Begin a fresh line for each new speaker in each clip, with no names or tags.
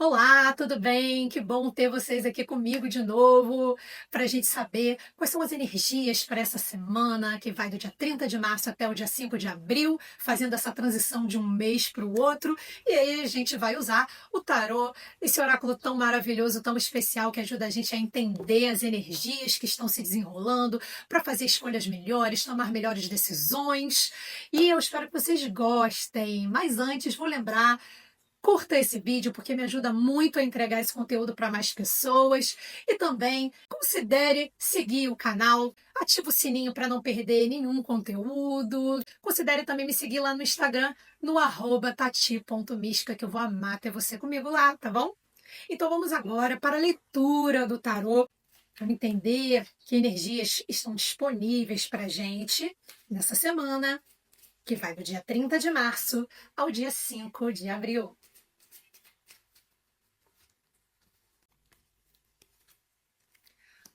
Olá, tudo bem? Que bom ter vocês aqui comigo de novo, para a gente saber quais são as energias para essa semana, que vai do dia 30 de março até o dia 5 de abril, fazendo essa transição de um mês para o outro. E aí a gente vai usar o tarô, esse oráculo tão maravilhoso, tão especial, que ajuda a gente a entender as energias que estão se desenrolando, para fazer escolhas melhores, tomar melhores decisões. E eu espero que vocês gostem. Mas antes, vou lembrar. Curta esse vídeo porque me ajuda muito a entregar esse conteúdo para mais pessoas e também considere seguir o canal, ativa o sininho para não perder nenhum conteúdo. Considere também me seguir lá no Instagram, no @tati.mística, que eu vou amar ter você comigo lá, tá bom? Então vamos agora para a leitura do tarô, para entender que energias estão disponíveis para a gente nessa semana, que vai do dia 30 de março ao dia 5 de abril.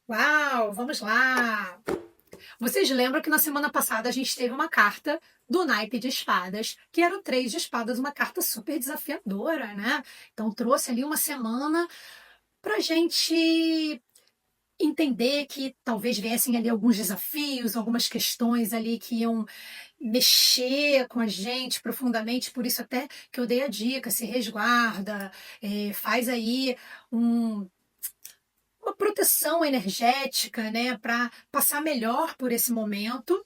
Uau, vamos lá! Vocês lembram que na semana passada a gente teve uma carta do naipe de espadas, que era o 3 de espadas, uma carta super desafiadora, né? Então trouxe ali uma semana para a gente entender que talvez viessem ali alguns desafios, algumas questões ali que iam mexer com a gente profundamente, por isso até que eu dei a dica, se resguarda, faz aí um uma proteção energética, né, para passar melhor por esse momento.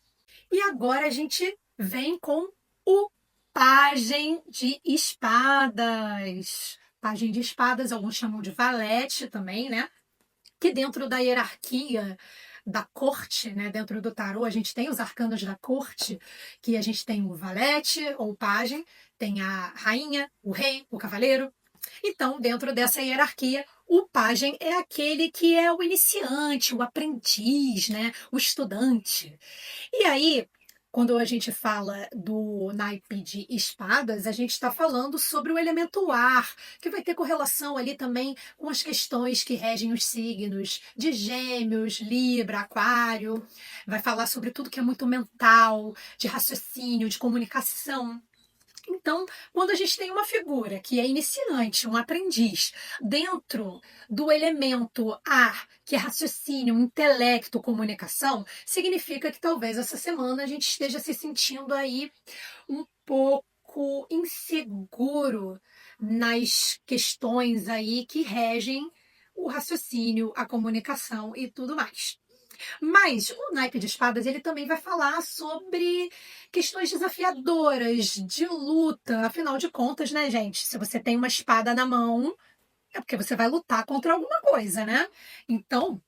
E agora a gente vem com o Pajem de Espadas. Pajem de Espadas, alguns chamam de valete também, né? Que dentro da hierarquia da corte, né, dentro do tarô, a gente tem os arcanos da corte, que a gente tem o valete ou o pajem, tem a rainha, o rei, o cavaleiro. Então, dentro dessa hierarquia, o pajem é aquele que é o iniciante, o aprendiz, né, o estudante. E aí, quando a gente fala do naipe de espadas, a gente está falando sobre o elemento ar, que vai ter correlação ali também com as questões que regem os signos de Gêmeos, Libra, Aquário. Vai falar sobre tudo que é muito mental, de raciocínio, de comunicação. Então, quando a gente tem uma figura que é iniciante, um aprendiz, dentro do elemento ar, que é raciocínio, intelecto, comunicação, significa que talvez essa semana a gente esteja se sentindo aí um pouco inseguro nas questões aí que regem o raciocínio, a comunicação e tudo mais. Mas o naipe de espadas ele também vai falar sobre questões desafiadoras, de luta. Afinal de contas, né, gente? Se você tem uma espada na mão, é porque você vai lutar contra alguma coisa, né? Então,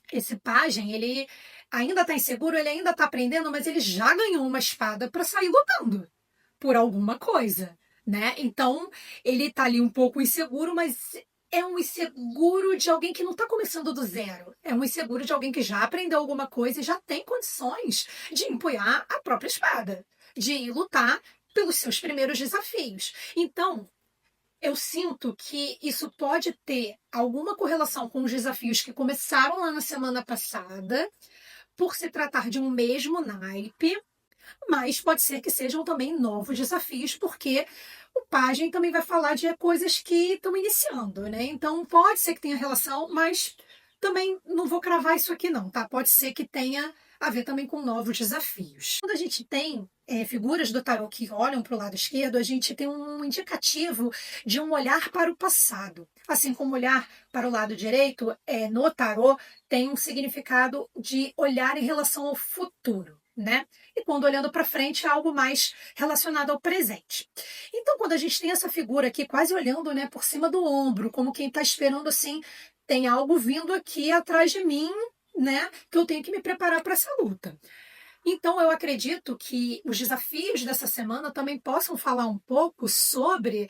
esse pajem, ele ainda está inseguro, ele ainda está aprendendo, mas ele já ganhou uma espada para sair lutando por alguma coisa, né? Então, ele está ali um pouco inseguro, mas é um inseguro de alguém que não está começando do zero. É um inseguro de alguém que já aprendeu alguma coisa e já tem condições de empunhar a própria espada, de ir lutar pelos seus primeiros desafios. Então, eu sinto que isso pode ter alguma correlação com os desafios que começaram lá na semana passada, por se tratar de um mesmo naipe, mas pode ser que sejam também novos desafios, porque o pajem também vai falar de coisas que estão iniciando, né? Então pode ser que tenha relação, mas também não vou cravar isso aqui não, tá? Pode ser que tenha a ver também com novos desafios. Quando a gente tem figuras do tarô que olham para o lado esquerdo, a gente tem um indicativo de um olhar para o passado. Assim como olhar para o lado direito, no tarô, tem um significado de olhar em relação ao futuro, né? E quando olhando para frente, é algo mais relacionado ao presente. Então, quando a gente tem essa figura aqui quase olhando, né, por cima do ombro, como quem está esperando assim, tem algo vindo aqui atrás de mim, né, que eu tenho que me preparar para essa luta. Então, eu acredito que os desafios dessa semana também possam falar um pouco sobre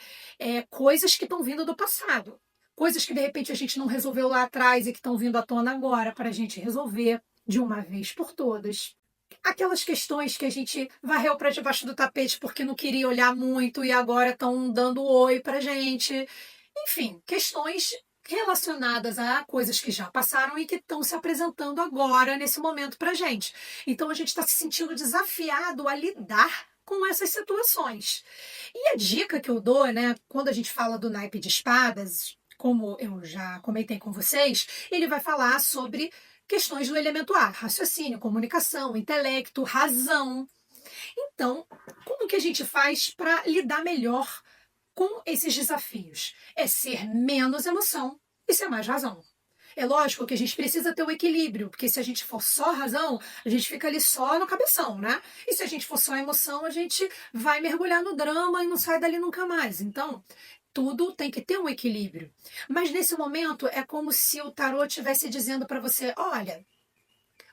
coisas que estão vindo do passado. Coisas que de repente a gente não resolveu lá atrás e que estão vindo à tona agora para a gente resolver de uma vez por todas. Aquelas questões que a gente varreu para debaixo do tapete porque não queria olhar muito e agora estão dando oi para gente. Enfim, questões relacionadas a coisas que já passaram e que estão se apresentando agora, nesse momento, para gente. Então, a gente está se sentindo desafiado a lidar com essas situações. E a dica que eu dou, né, quando a gente fala do naipe de espadas, como eu já comentei com vocês, ele vai falar sobre questões do elemento ar, raciocínio, comunicação, intelecto, razão. Então, como que a gente faz para lidar melhor com esses desafios? É ser menos emoção e ser mais razão. É lógico que a gente precisa ter o equilíbrio, porque se a gente for só razão, a gente fica ali só no cabeção, né? E se a gente for só emoção, a gente vai mergulhar no drama e não sai dali nunca mais. Então, tudo tem que ter um equilíbrio. Mas nesse momento é como se o tarô estivesse dizendo para você: olha,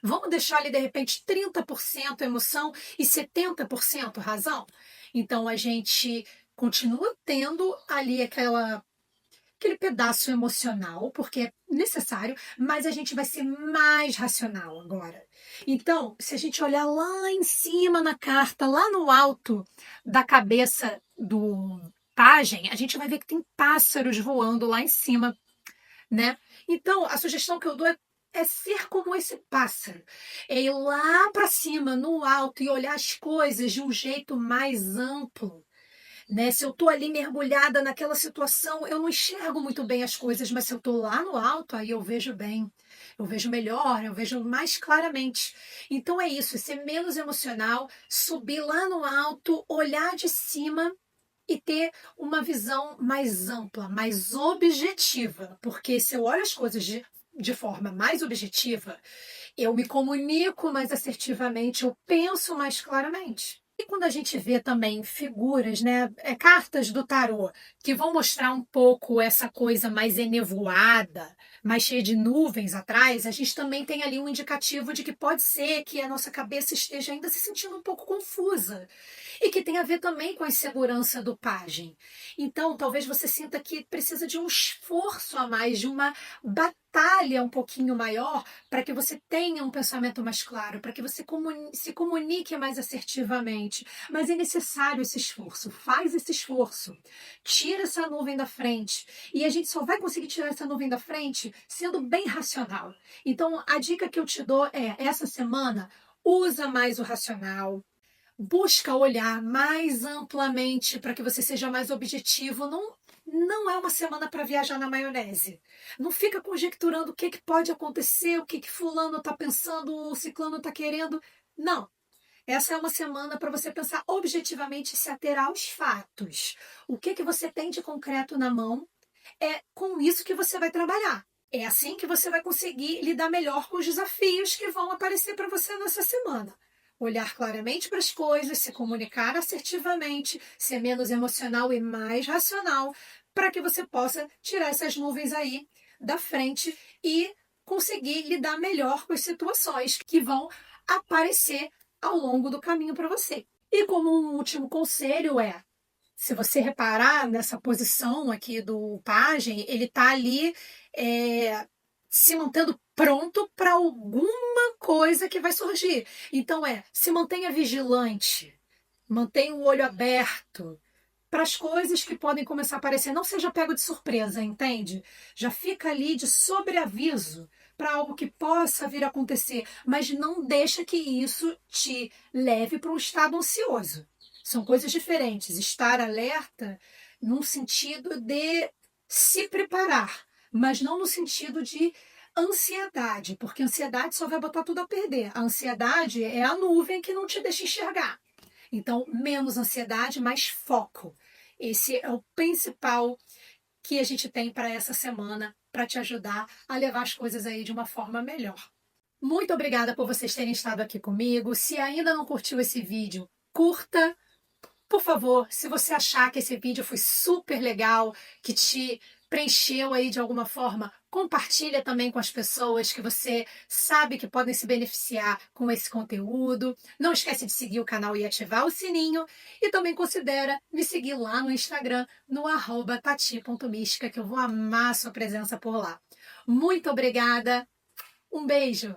vamos deixar ali de repente 30% emoção e 70% razão? Então a gente continua tendo ali aquele pedaço emocional, porque é necessário, mas a gente vai ser mais racional agora. Então, se a gente olhar lá em cima na carta, lá no alto da cabeça do pajem, a gente vai ver que tem pássaros voando lá em cima, né? Então, a sugestão que eu dou é ser como esse pássaro, é ir lá para cima, no alto, e olhar as coisas de um jeito mais amplo, né? Se eu estou ali mergulhada naquela situação, eu não enxergo muito bem as coisas, mas se eu estou lá no alto, aí eu vejo bem, eu vejo melhor, eu vejo mais claramente. Então é isso, ser menos emocional, subir lá no alto, olhar de cima e ter uma visão mais ampla, mais objetiva, porque se eu olho as coisas de forma mais objetiva, eu me comunico mais assertivamente, eu penso mais claramente. E quando a gente vê também figuras, né, cartas do tarô, que vão mostrar um pouco essa coisa mais enevoada, mais cheia de nuvens atrás, a gente também tem ali um indicativo de que pode ser que a nossa cabeça esteja ainda se sentindo um pouco confusa e que tem a ver também com a insegurança do pajem. Então, talvez você sinta que precisa de um esforço a mais, de uma batalha um pouquinho maior para que você tenha um pensamento mais claro, para que você se comunique mais assertivamente. Mas é necessário esse esforço. Faz esse esforço. Tira essa nuvem da frente. E a gente só vai conseguir tirar essa nuvem da frente sendo bem racional. Então, a dica que eu te dou é, essa semana, usa mais o racional. Busca olhar mais amplamente para que você seja mais objetivo. Não é uma semana para viajar na maionese. Não fica conjecturando o que, que pode acontecer, o que, que fulano está pensando, o ciclano está querendo. Não. Essa é uma semana para você pensar objetivamente e se ater aos fatos. O que, que você tem de concreto na mão, é com isso que você vai trabalhar. É assim que você vai conseguir lidar melhor com os desafios que vão aparecer para você nessa semana. Olhar claramente para as coisas, se comunicar assertivamente, ser menos emocional e mais racional, para que você possa tirar essas nuvens aí da frente e conseguir lidar melhor com as situações que vão aparecer ao longo do caminho para você. E como um último conselho se você reparar nessa posição aqui do pajem, ele está ali se mantendo pronto para alguma coisa que vai surgir. Então se mantenha vigilante, mantenha o olho aberto para as coisas que podem começar a aparecer. Não seja pego de surpresa, entende? Já fica ali de sobreaviso para algo que possa vir a acontecer, mas não deixa que isso te leve para um estado ansioso. São coisas diferentes. Estar alerta num sentido de se preparar, mas não no sentido de ansiedade, porque a ansiedade só vai botar tudo a perder. A ansiedade é a nuvem que não te deixa enxergar. Então, menos ansiedade, mais foco. Esse é o principal que a gente tem para essa semana, para te ajudar a levar as coisas aí de uma forma melhor. Muito obrigada por vocês terem estado aqui comigo. Se ainda não curtiu esse vídeo, curta. Por favor, se você achar que esse vídeo foi super legal, que te preencheu aí de alguma forma, compartilha também com as pessoas que você sabe que podem se beneficiar com esse conteúdo. Não esquece de seguir o canal e ativar o sininho. E também considera me seguir lá no Instagram, no @tati.mística, que eu vou amar a sua presença por lá. Muito obrigada. Um beijo!